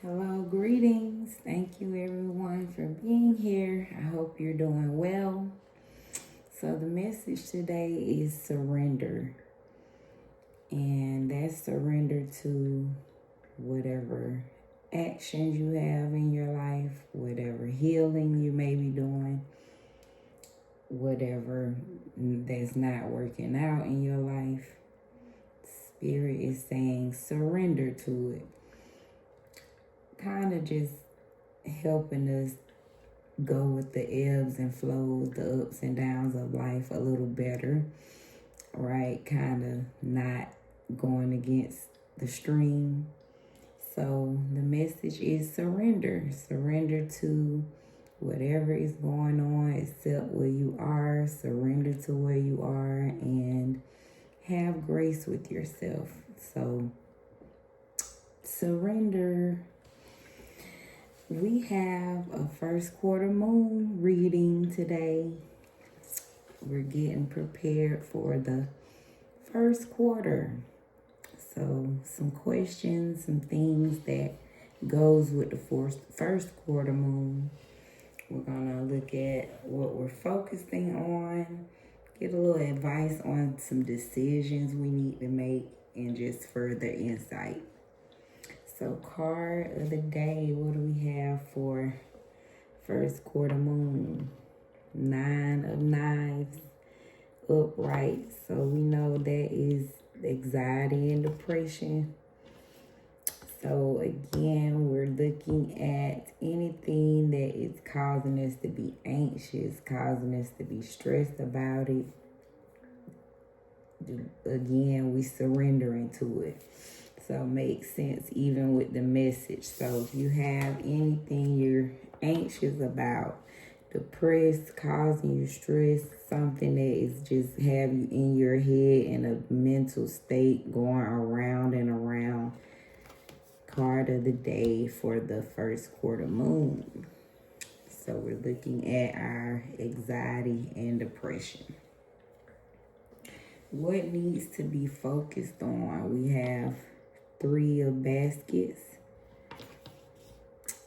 Hello, greetings. Thank you everyone for being here. I hope you're doing well. So, the message today is surrender, and that's surrender to whatever actions you have in your life, whatever healing you may be doing, whatever that's not working out in your life. Spirit is saying surrender to it, kind of just helping us go with the ebbs and flows, the ups and downs of life a little better, right? Kind of not going against the stream. So the message is surrender. Surrender to whatever is going on, accept where you are, surrender to where you are, and have grace with yourself. So surrender. We have a first quarter moon reading today. We're getting prepared for the first quarter. So some questions, some things that goes with the first quarter moon. We're gonna look at what we're focusing on, get a little advice on some decisions we need to make, and just further insight. So card of the day, what do we have for first quarter moon? 9 of Knives, upright. So we know that is anxiety and depression. So again, we're looking at anything that is causing us to be anxious, causing us to be stressed about it. Again, we surrendering to it. So it makes sense even with the message. So if you have anything you're anxious about, depressed, causing you stress, something that is just have you in your head in a mental state going around and around, card of the day for the first quarter moon. So we're looking at our anxiety and depression. What needs to be focused on? We have 3 of baskets.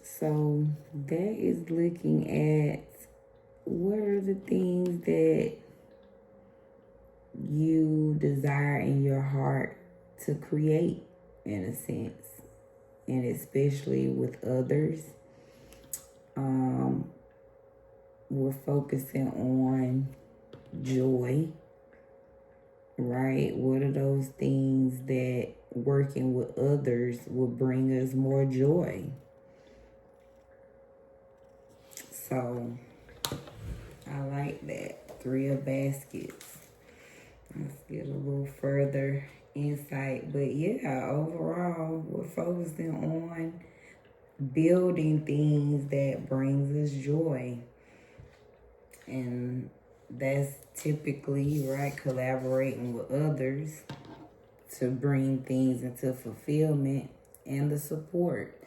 So that is looking at what are the things that you desire in your heart to create, in a sense, and especially with others. We're focusing on joy, right? What are those things that working with others will bring us more joy? So I like that. 3 of baskets. Let's get a little further insight. But yeah, overall, we're focusing on building things that brings us joy. And that's typically, right, collaborating with others to bring things into fulfillment and the support.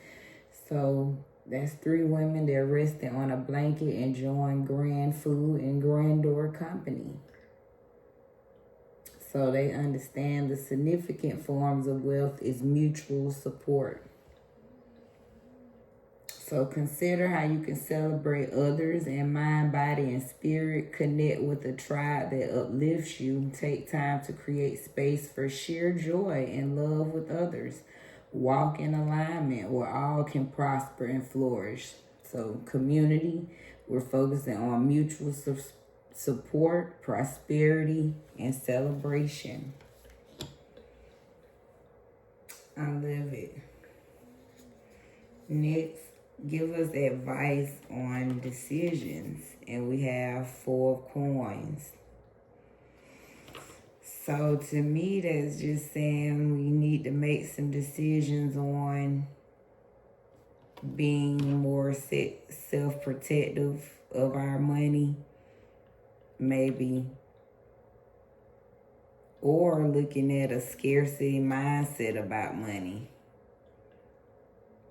So that's 3 women. They're resting on a blanket, enjoying grand food and grandeur company. So they understand the significant forms of wealth is mutual support. So consider how you can celebrate others in mind, body, and spirit. Connect with a tribe that uplifts you. Take time to create space for sheer joy and love with others. Walk in alignment where all can prosper and flourish. So community, we're focusing on mutual support, prosperity, and celebration. I love it. Next, give us advice on decisions. And we have 4 of coins. So to me, that's just saying we need to make some decisions on being more self-protective of our money, maybe, or looking at a scarcity mindset about money.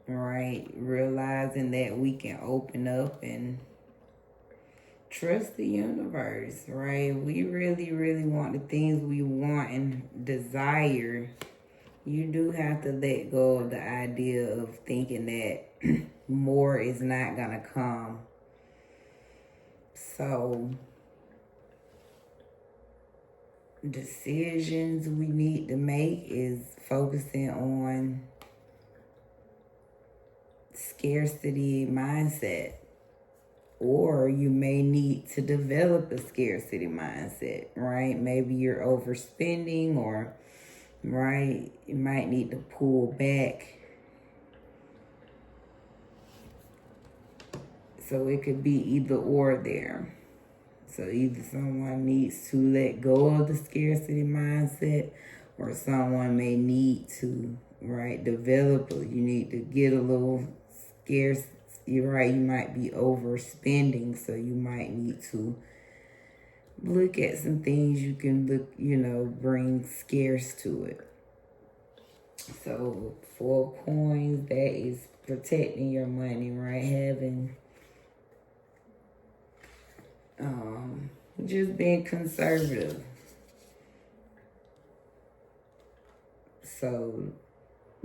Right? Realizing that we can open up and trust the universe, right? We really, really want the things we want and desire. You do have to let go of the idea of thinking that more is not going to come. So, decisions we need to make is focusing on scarcity mindset. Or you may need to develop a scarcity mindset, right? Maybe you're overspending, or, right, you might need to pull back. So it could be either or there. So either someone needs to let go of the scarcity mindset, or someone may need to, right, develop it. You need to get a little scarce. You're right, you might be overspending, so you might need to look at some things you can bring scarce to it. So 4 coins, that is protecting your money, right? Having just being conservative. So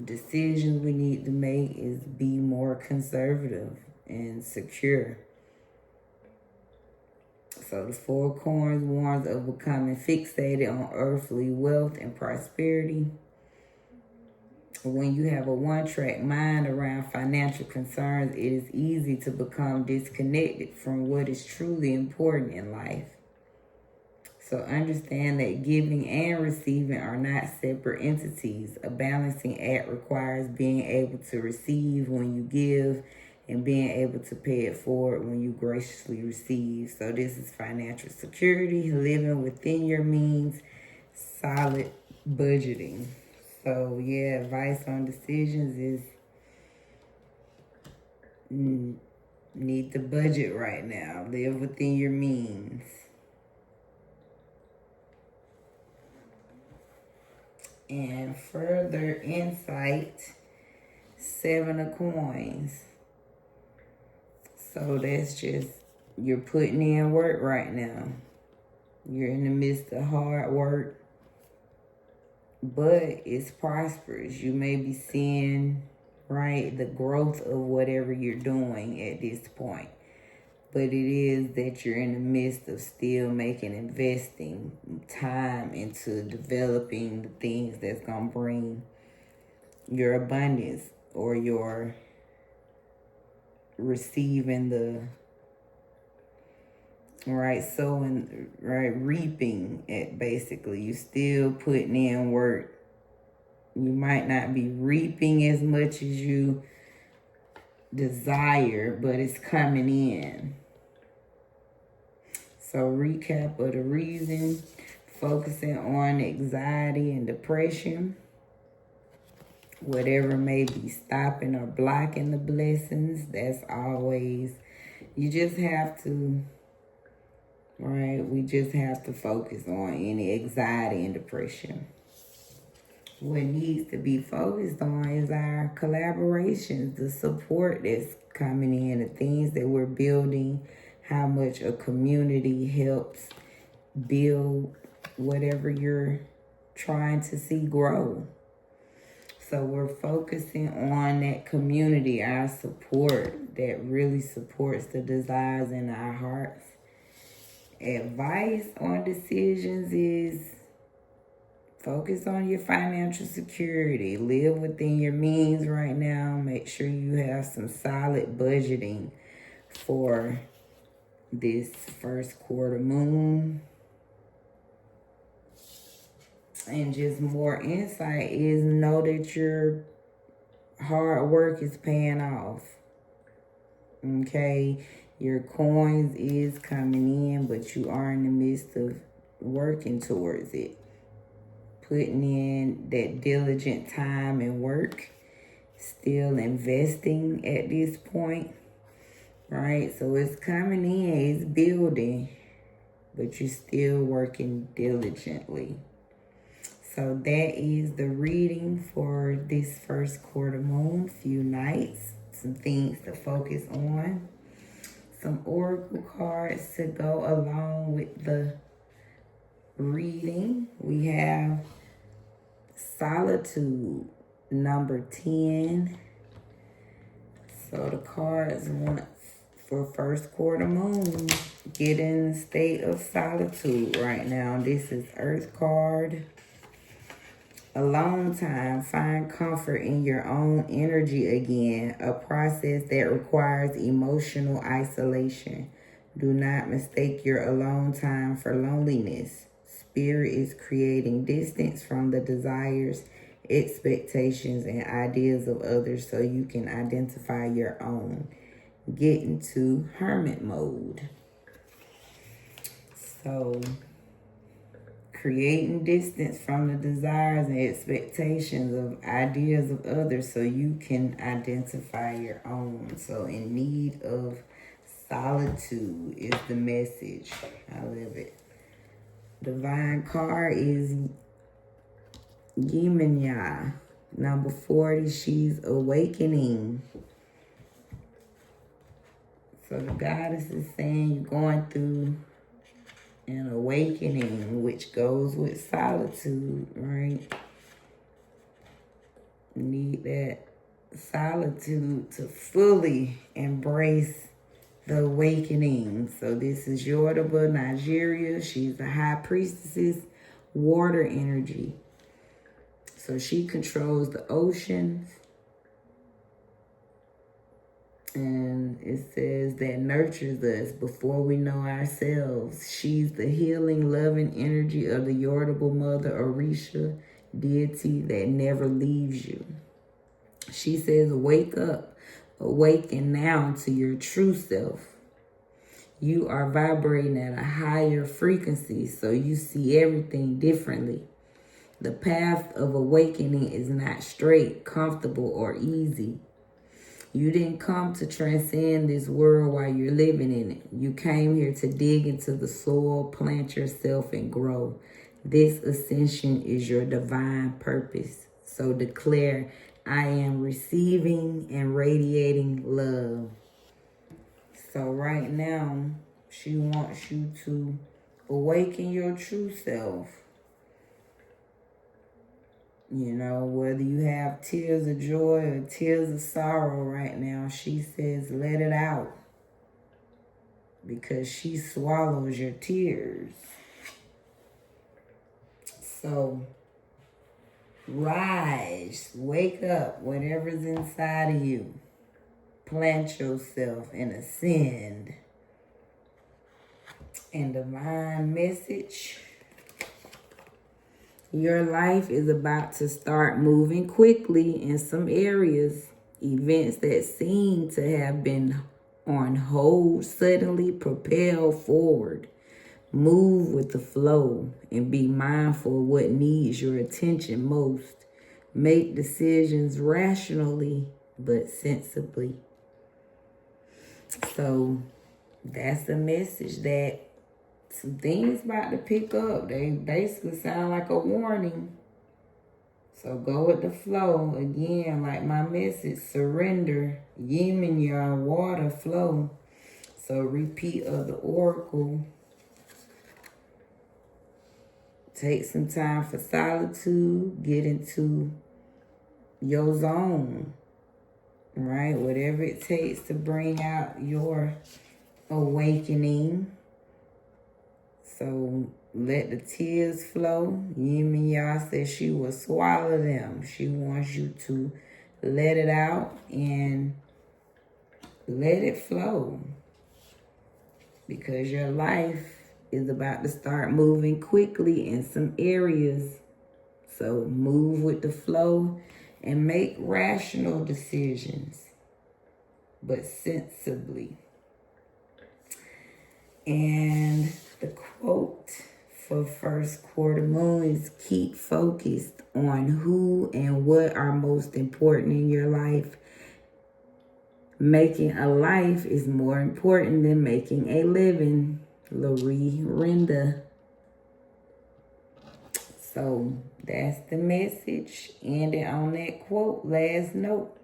decisions we need to make is be more conservative and secure. So the 4 coins warns of becoming fixated on earthly wealth and prosperity. When you have a one-track mind around financial concerns, it is easy to become disconnected from what is truly important in life. So understand that giving and receiving are not separate entities. A balancing act requires being able to receive when you give and being able to pay it forward when you graciously receive. So this is financial security, living within your means, solid budgeting. So yeah, advice on decisions is need to budget right now. Live within your means. And further insight, 7 of coins. So that's just, you're putting in work right now. You're in the midst of hard work, but it's prosperous. You may be seeing, right, the growth of whatever you're doing at this point. But it is that you're in the midst of still investing time into developing the things that's going to bring your abundance, or your receiving the, right, sowing, right, reaping it basically. You still putting in work. You might not be reaping as much as you desire, but it's coming in. So recap of the reason: focusing on anxiety and depression. Whatever may be stopping or blocking the blessings, that's always, you just have to, right? We just have to focus on any anxiety and depression. What needs to be focused on is our collaborations, the support that's coming in, the things that we're building, how much a community helps build whatever you're trying to see grow. So we're focusing on that community, our support that really supports the desires in our hearts. Advice on decisions is focus on your financial security. Live within your means right now. Make sure you have some solid budgeting for this first quarter moon. And just more insight is, know that your hard work is paying off. Okay? Your coins is coming in, but you are in the midst of working towards it. Putting in that diligent time and work. Still investing at this point. Right? So it's coming in, it's building, but you're still working diligently. So that is the reading for this first quarter moon, few nights, some things to focus on, some oracle cards to go along with the reading. We have Solitude, number 10. So the cards want for first quarter moon, get in a state of solitude right now. This is Earth card. Alone time, find comfort in your own energy again, a process that requires emotional isolation. Do not mistake your alone time for loneliness. Spirit is creating distance from the desires, expectations, and ideas of others so you can identify your own. Get into hermit mode. So, creating distance from the desires and expectations of ideas of others so you can identify your own. So, in need of solitude is the message. I love it. Divine card is Yemenia. Number 40, she's awakening. So the goddess is saying you're going through an awakening, which goes with solitude, right? You need that solitude to fully embrace the awakening. So this is Yoruba, Nigeria. She's a high priestess, water energy. So she controls the oceans. And it says that nurtures us before we know ourselves. She's the healing, loving energy of the Yoruba mother, Orisha, deity that never leaves you. She says, wake up, awaken now to your true self. You are vibrating at a higher frequency, so you see everything differently. The path of awakening is not straight, comfortable, or easy. You didn't come to transcend this world while you're living in it. You came here to dig into the soil, plant yourself, and grow. This ascension is your divine purpose. So declare, I am receiving and radiating love. So right now, she wants you to awaken your true self. You know, whether you have tears of joy or tears of sorrow right now, she says, let it out. Because she swallows your tears. So, rise, wake up, whatever's inside of you. Plant yourself and ascend. And divine message. Your life is about to start moving quickly in some areas. Events that seem to have been on hold suddenly propel forward. Move with the flow and be mindful of what needs your attention most. Make decisions rationally but sensibly. So that's the message that some things about to pick up. They basically sound like a warning. So go with the flow. Again, like my message, surrender. Yemenia, water, flow. So repeat of the oracle. Take some time for solitude. Get into your zone. Right? Whatever it takes to bring out your awakening. So let the tears flow. Yemenia says she will swallow them. She wants you to let it out and let it flow. Because your life is about to start moving quickly in some areas. So move with the flow and make rational decisions, but sensibly. And the quote for first quarter moon is keep focused on who and what are most important in your life. Making a life is more important than making a living. Lori Renda. So that's the message. Ending on that quote, last note.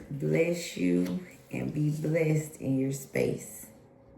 Bless you and be blessed in your space.